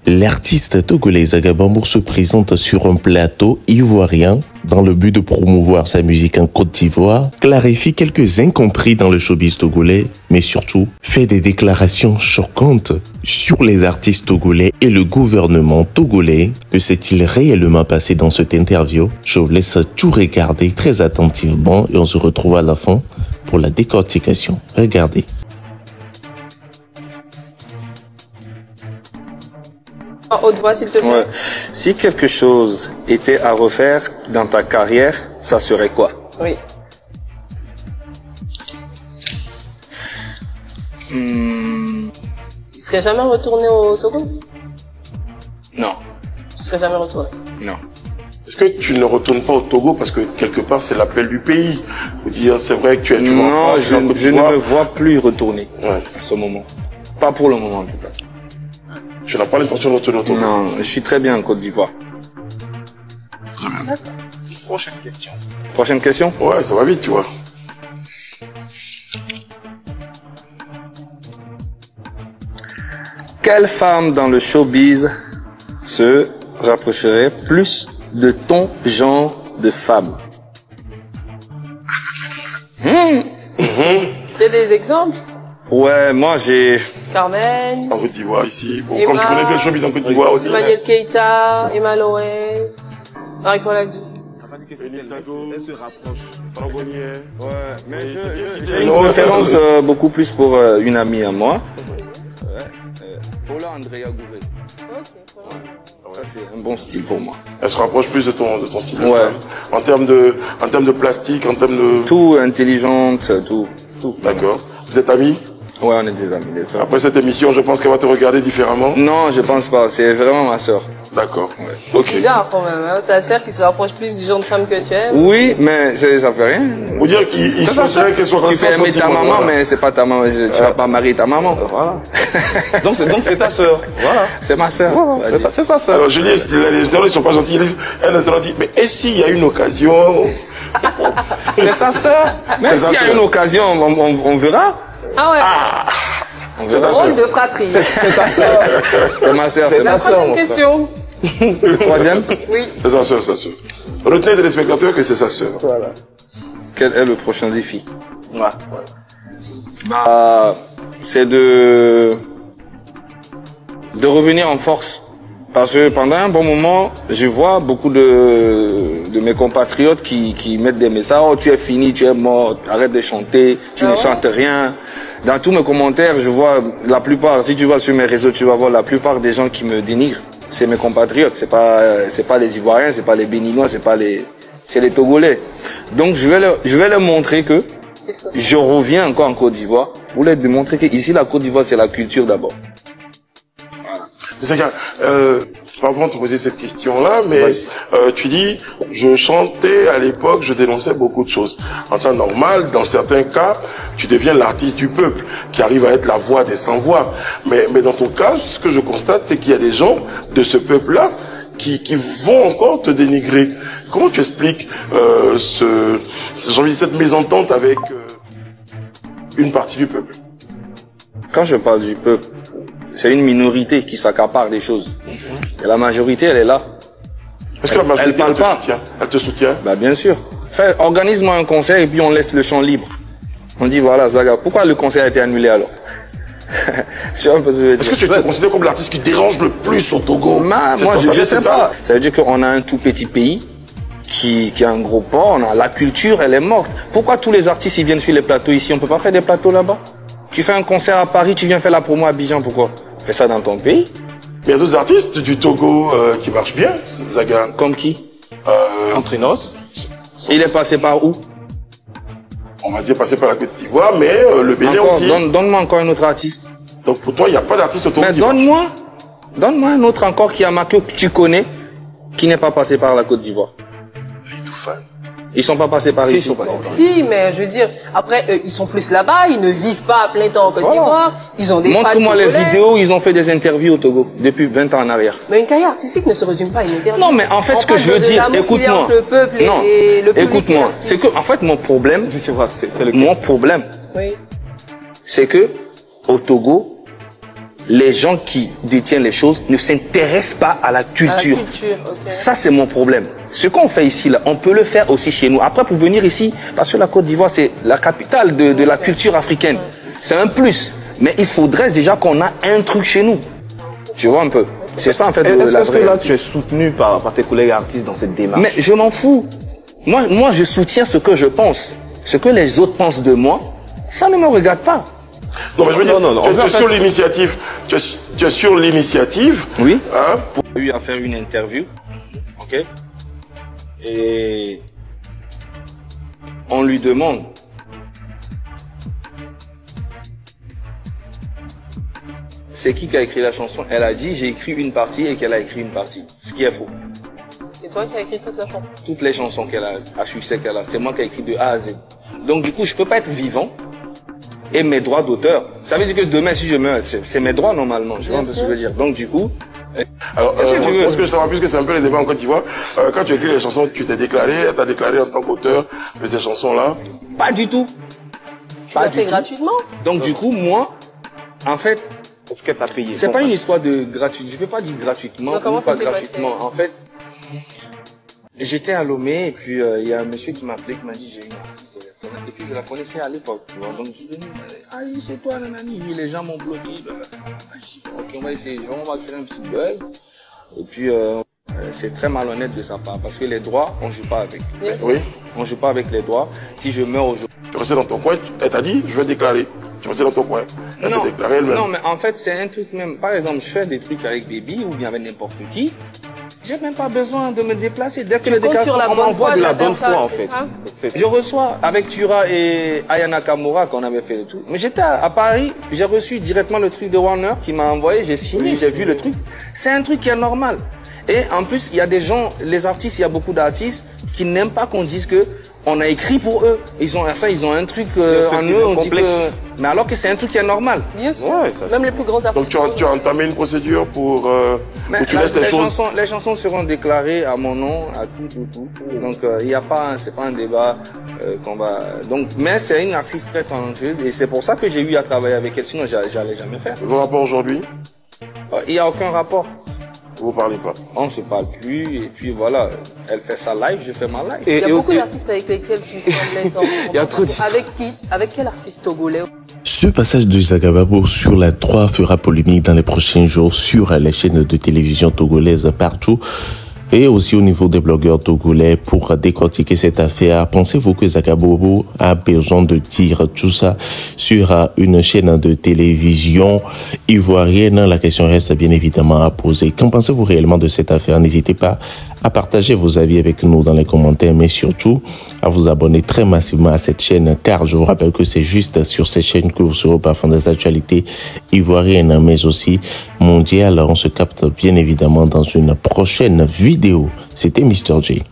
L'artiste togolais Zaga Bambour se présente sur un plateau ivoirien dans le but de promouvoir sa musique en Côte d'Ivoire, clarifie quelques incompris dans le showbiz togolais, mais surtout fait des déclarations choquantes sur les artistes togolais et le gouvernement togolais. Que s'est-il réellement passé dans cette interview? Je vous laisse tout regarder très attentivement et on se retrouve à la fin pour la décortication. Regardez. Haute voix, s'il te plaît. Ouais. Si quelque chose était à refaire dans ta carrière, ça serait quoi? Oui. Tu serais jamais retourné au Togo? Non. Tu serais jamais retourné? Non. Est-ce que tu ne retournes pas au Togo parce que quelque part c'est l'appel du pays? Faut dire, c'est vrai que tu vas en Non, France, je ne me vois plus retourner à ce moment. Pas pour le moment en tout cas. Tu n'as pas l'intention de retourner au Togo? Non, je suis très bien en Côte d'Ivoire. Très bien. Prochaine question. Prochaine question? Ouais, ça va vite, tu vois. Quelle femme dans le showbiz se rapprocherait plus de ton genre de femme? Tu as des exemples? Ouais, moi j'ai... Carmen, En Côte d'Ivoire, ici. Bon, Emma, comme tu connais bien le showbiz en Côte d'Ivoire aussi. Emmanuel Keita, Emma Loès, Marie-Paul Agdu. Elle se rapproche. Ouais, mais j'ai une préférence beaucoup plus pour une amie à moi. Paula Andrea Gouré. Ça c'est un bon style pour moi. Elle se rapproche plus de ton style. de Ouais. femme. En termes de plastique, en termes de... Tout intelligente, tout. D'accord. Vous êtes amis? Ouais, on est des amis. Des frères. Après cette émission, je pense qu'elle va te regarder différemment. Non, je pense pas. C'est vraiment ma sœur. D'accord. Ouais. Ok. Bizarre quand même, hein? Ta sœur qui se rapproche plus du genre de femme que tu aimes. Oui, mais ça fait rien. Faut dire qu'il souhaiterait qu'elle soit Tu restée fais aimer ta sentiment, maman, voilà. mais c'est pas ta maman. Tu vas pas marier ta maman. Voilà. Donc c'est ta sœur. Voilà. C'est ma sœur. Vas-y. C'est sa sœur. Alors je dis, les internautes ils sont pas gentils. Un internaute dit, mais et s'il y a une occasion? C'est sa sœur. Mais C'est s'il y sa a sœur. une occasion, on verra. Ah ouais. C'est ta Rôle sœur. de fratrie. C'est ta sœur. C'est ma sœur. C'est La ma troisième question. troisième. Oui. C'est sa sœur, sa sœur. Retenez des spectateurs que c'est sa sœur. Voilà. Quel est le prochain défi? Ouais. Bah, c'est de revenir en force. Parce que pendant un bon moment, je vois beaucoup de mes compatriotes qui mettent des messages. Oh, tu es fini, tu es mort, arrête de chanter, tu ne chantes rien. Dans tous mes commentaires, je vois la plupart, si tu vas sur mes réseaux, tu vas voir la plupart des gens qui me dénigrent. C'est mes compatriotes, c'est pas les Ivoiriens, c'est pas les Béninois, c'est les Togolais. Donc je vais leur montrer que je reviens encore en Côte d'Ivoire pour leur démontrer que ici la Côte d'Ivoire c'est la culture d'abord. Mais c'est pas vraiment te poser cette question-là, mais tu dis, je chantais à l'époque, je dénonçais beaucoup de choses. En temps normal, dans certains cas, tu deviens l'artiste du peuple, qui arrive à être la voix des sans-voix. Mais dans ton cas, ce que je constate, c'est qu'il y a des gens de ce peuple-là qui vont encore te dénigrer. Comment tu expliques j'ai envie de dire, cette mésentente avec une partie du peuple? Quand je parle du peuple, c'est une minorité qui s'accapare des choses. Et la majorité, elle est là. Est-ce que la majorité parle pas. Elle te soutient? Bah bien sûr. Organise-moi un concert et puis on laisse le champ libre. On dit voilà Zaga, pourquoi le concert a été annulé alors? Est-ce que tu te considères comme l'artiste qui dérange le plus au Togo? Moi, je sais pas. Ça veut dire qu'on a un tout petit pays qui a un gros port, la culture, elle est morte. Pourquoi tous les artistes ils viennent sur les plateaux ici? On peut pas faire des plateaux là-bas? Tu fais un concert à Paris, tu viens faire la promo à Abidjan, pourquoi? Fais ça dans ton pays. Mais il y a d'autres artistes du Togo qui marchent bien, Zaga. Comme qui? Antrinos. Il est passé par où? On va dire passer par la Côte d'Ivoire, mais le Bénin Encore, aussi. donne-moi encore un autre artiste. Donc pour toi, il n'y a pas d'artiste au Togo Mais qui marche. donne-moi un autre encore qui a marqué, que tu connais, qui n'est pas passé par la Côte d'Ivoire. Les Touffans. Ils sont pas passés par Si, ici. ils sont passés par Si, mais je veux dire, après, ils sont plus là-bas, ils ne vivent pas à plein temps en Côte d'Ivoire, ils ont des fans Montre-moi les togolais. vidéos où ils ont fait des interviews au Togo, depuis 20 ans en arrière. Mais une carrière artistique ne se résume pas à une interview. Non, mais en fait, On ce que parle je veux de dire, l'amour qu'il y a écoute-moi. entre le peuple Non, et le public. écoute-moi. C'est que, en fait, mon problème, Je sais pas, c'est le mon problème, Oui. c'est que, au Togo, les gens qui détiennent les choses ne s'intéressent pas à la culture. Ok. Ça, c'est mon problème. Ce qu'on fait ici, là, on peut le faire aussi chez nous. Après, pour venir ici, parce que la Côte d'Ivoire, c'est la capitale de la culture africaine. C'est un plus. Mais il faudrait déjà qu'on a un truc chez nous. Tu vois un peu. C'est ça, en fait, Est-ce que là, tu es soutenu par tes collègues artistes dans cette démarche? Mais je m'en fous. Moi, je soutiens ce que je pense. Ce que les autres pensent de moi, ça ne me regarde pas. Non, mais je veux dire, non. tu es sur l'initiative. Tu es sur l'initiative. Oui. Hein, J'ai eu à faire une interview. OK. Et on lui demande. C'est qui a écrit la chanson? Elle a dit j'ai écrit une partie et qu'elle a écrit une partie. Ce qui est faux. C'est toi qui as écrit toute la chanson? Toutes les chansons qu'elle a, à succès qu'elle a, c'est moi qui ai écrit de A à Z. Donc du coup, je peux pas être vivant et mes droits d'auteur. Ça veut dire que demain, si je meurs, c'est mes droits normalement. Je vois un peu ce que je veux dire. Donc du coup. alors, parce que je sais, puisque c'est un peu les débats en Côte d'Ivoire, quand tu écris les chansons, tu t'es déclaré, tu as déclaré en tant qu'auteur de ces chansons-là? Pas du tout. Tu l'as fait gratuitement? Donc du coup, moi, en fait, Est-ce que tu as payé? c'est pas une histoire de gratuit. Je peux pas dire gratuitement Donc, comment ou ça pas s'est gratuitement. passé? En fait, j'étais à Lomé et puis il y a un monsieur qui m'a appelé qui m'a dit j'ai une artiste et puis je la connaissais à l'époque. Tu vois. Donc je suis venu, ah oui, c'est toi nanani. Oui, les gens m'ont bloqué. Ok, on va essayer. On va créer un petit buzz. Et puis c'est très malhonnête de sa part parce que les droits on joue pas avec. Oui. On joue pas avec les droits. Si je meurs aujourd'hui. Tu restais dans ton coin, elle t'a dit, je vais déclarer. Tu restais dans ton coin. Elle s'est déclarée elle-même. Non, mais en fait, c'est un truc même. Par exemple, je fais des trucs avec Baby ou bien avec n'importe qui. J'ai même pas besoin de me déplacer. Dès que le déclaration, on m'envoie de la bonne foi, en fait. Je reçois avec Tura et Ayana Kamura qu'on avait fait le truc. Mais j'étais à Paris, j'ai reçu directement le truc de Warner qui m'a envoyé, j'ai signé, j'ai vu le truc. C'est un truc qui est normal. Et en plus, il y a des gens, les artistes, il y a beaucoup d'artistes qui n'aiment pas qu'on dise que on a écrit pour eux. Ils ont un truc en eux, on dit que... Mais alors que c'est un truc qui est normal. Bien sûr. Ouais, Même les plus grands artistes. Donc tu as entamé une procédure pour où tu laisses les choses. Les chansons seront déclarées à mon nom, à tout. Donc il y a pas, c'est pas un débat qu'on va. Donc, mais c'est une artiste très talentueuse et c'est pour ça que j'ai eu à travailler avec elle. Sinon, j'allais jamais faire. Vos rapports aujourd'hui? Il y a aucun rapport. Vous parlez pas. On se parle plus et puis voilà. Elle fait sa live, je fais ma live. Il y a beaucoup d'artistes avec lesquels tu semblais t'entendre. Il y a trop d'histoires. Avec qui? Avec quel artiste togolais? Ce passage de Zagababo sur la 3 fera polémique dans les prochains jours sur les chaînes de télévision togolaises partout et aussi au niveau des blogueurs togolais pour décortiquer cette affaire. Pensez-vous que Zagabobo a besoin de dire tout ça sur une chaîne de télévision ivoirienne? La question reste bien évidemment à poser. Qu'en pensez-vous réellement de cette affaire? N'hésitez pas à partager vos avis avec nous dans les commentaires, mais surtout à vous abonner très massivement à cette chaîne, car je vous rappelle que c'est juste sur ces chaînes que vous serez au parfum des actualités ivoiriennes, mais aussi mondiales. On se capte bien évidemment dans une prochaine vidéo. C'était Mr. J.